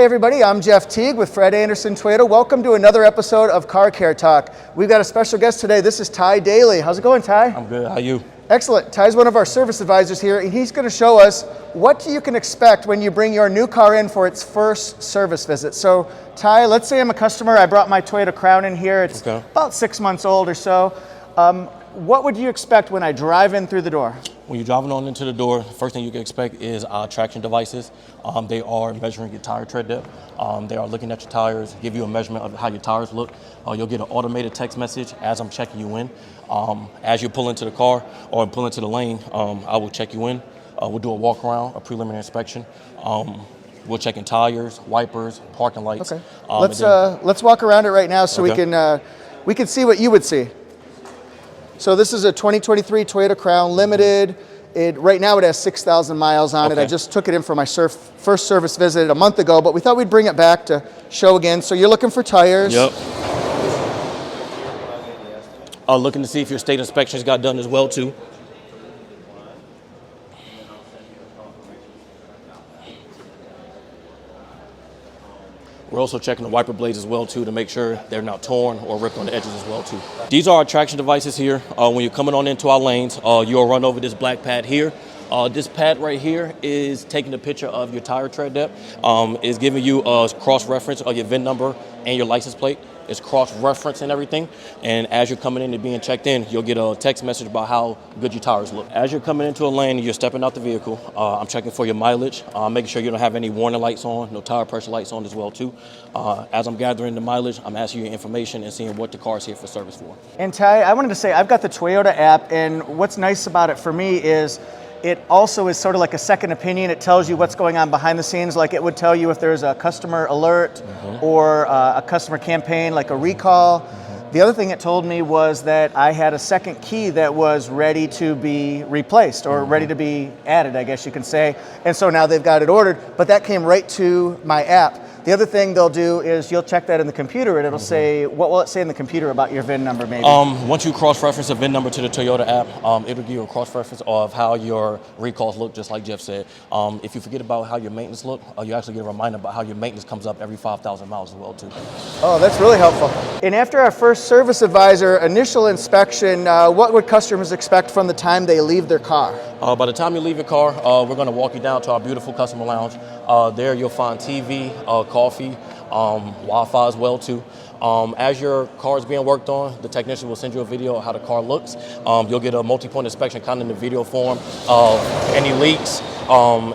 Hey everybody, I'm Jeff Teague with Fred Anderson Toyota. Welcome to another episode of Car Care Talk. We've got a special guest today. This is Ty Daly. How's it going, Ty? I'm good. How are you? Excellent. Ty's one of our service advisors here, and he's going to show us what you can expect when you bring your new car in for its first service visit. So, Ty, let's say I'm a customer. I brought my Toyota Crown in here. It's about 6 months old or so. What would you expect when I drive in through the door? When you're driving on into the door, the first thing you can expect is our traction devices. They are measuring your tire tread depth. They are looking at your tires, give you a measurement of how your tires look. You'll get an automated text message as I'm checking you in. As you pull into the car or pull into the lane, I will check you in. We'll do a walk around, a preliminary inspection. We're checking tires, wipers, parking lights. Okay. Let's walk around it right now so we can see what you would see. So this is a 2023 Toyota Crown Limited. Right now it has 6,000 miles on it. I just took it in for my first service visit a month ago, but we thought we'd bring it back to show again. So you're looking for tires. Yep. Looking to see if your state inspections got done as well too. We're also checking the wiper blades as well too to make sure they're not torn or ripped on the edges as well too. These are our traction devices here. When you're coming on into our lanes, you'll run over this black pad here. This pad right here is taking a picture of your tire tread depth. It's giving you a cross-reference of your VIN number and your license plate. It's cross-referencing everything. And as you're coming in and being checked in, you'll get a text message about how good your tires look. As you're coming into a lane and you're stepping out the vehicle, I'm checking for your mileage, making sure you don't have any warning lights on, no tire pressure lights on as well too. As I'm gathering the mileage, I'm asking you information and seeing what the car is here for service for. And Ty, I wanted to say, I've got the Toyota app, and what's nice about it for me is it also is sort of like a second opinion. It tells you what's going on behind the scenes. Like it would tell you if there's a customer alert or a customer campaign, like a recall. The other thing it told me was that I had a second key that was ready to be replaced or ready to be added, I guess you can say. And so now they've got it ordered, but that came right to my app. The other thing they'll do is you'll check that in the computer and it'll say, what will it say in the computer about your VIN number maybe? Once you cross-reference a VIN number to the Toyota app, it'll give you a cross-reference of how your recalls look, just like Jeff said. If you forget about how your maintenance look, you actually get a reminder about how your maintenance comes up every 5,000 miles as well too. Oh, that's really helpful. And after our first service advisor initial inspection, what would customers expect from the time they leave their car? By the time you leave your car, we're going to walk you down to our beautiful customer lounge. There you'll find TV, coffee, Wi-Fi as well too. As your car is being worked on, the technician will send you a video of how the car looks. You'll get a multi-point inspection kind of in the video form of any leaks,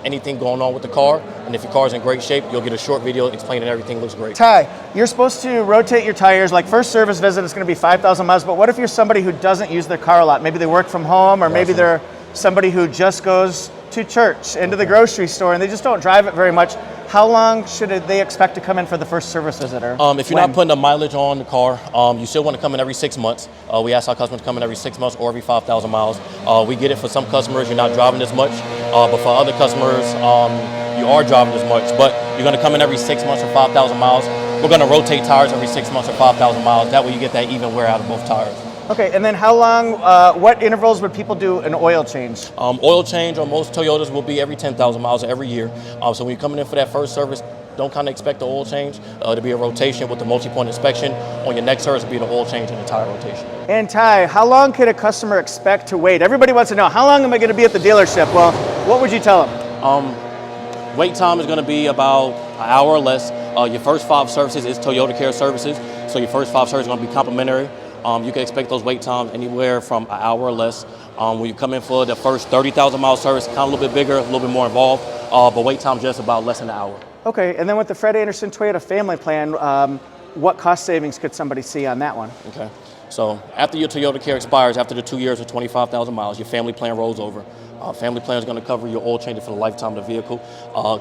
anything going on with the car. And if your car is in great shape, you'll get a short video explaining everything looks great. Ty, you're supposed to rotate your tires. Like first service visit is going to be 5,000 miles, but what if you're somebody who doesn't use their car a lot? Maybe they work from home, or maybe they're somebody who just goes to church, into the grocery store, and they just don't drive it very much. How long should they expect to come in for the first service visitor? If you're not putting the mileage on the car, you still want to come in every 6 months. We ask our customers to come in every 6 months or every 5,000 miles. We get it for some customers, you're not driving as much, but for other customers, you are driving as much, but you're going to come in every 6 months or 5,000 miles. We're going to rotate tires every 6 months or 5,000 miles. That way you get that even wear out of both tires. Okay, and then how long, what intervals would people do an oil change? Oil change on most Toyotas will be every 10,000 miles every year. So when you're coming in for that first service, don't kind of expect the oil change to be a rotation with the multi-point inspection. On your next service will be the oil change and the tire rotation. And Ty, how long could a customer expect to wait? Everybody wants to know, how long am I going to be at the dealership? Well, what would you tell them? Wait time is going to be about an hour or less. Your first 5 services is Toyota Care services, so your first 5 services are going to be complimentary. You can expect those wait times anywhere from an hour or less. When you come in for the first 30,000 mile service, kind of a little bit bigger, a little bit more involved, but wait time just about less than an hour. Okay, and then with the Fred Anderson Toyota family plan, what cost savings could somebody see on that one? Okay, so after your Toyota Care expires, after the 2 years or 25,000 miles, your family plan rolls over. Family plan is going to cover your oil change for the lifetime of the vehicle.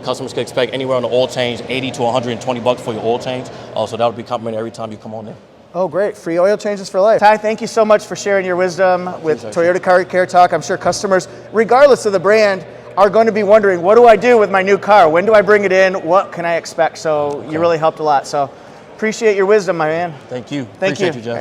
Customers can expect anywhere on the oil change, 80 to 120 bucks for your oil change. So that will be complimentary every time you come on in. Oh, great. Free oil changes for life. Ty, thank you so much for sharing your wisdom with Toyota Car Care Talk. I'm sure customers, regardless of the brand, are going to be wondering, what do I do with my new car? When do I bring it in? What can I expect? So you really helped a lot. So appreciate your wisdom, my man. Thank you. Thank you. Appreciate you, Jeff.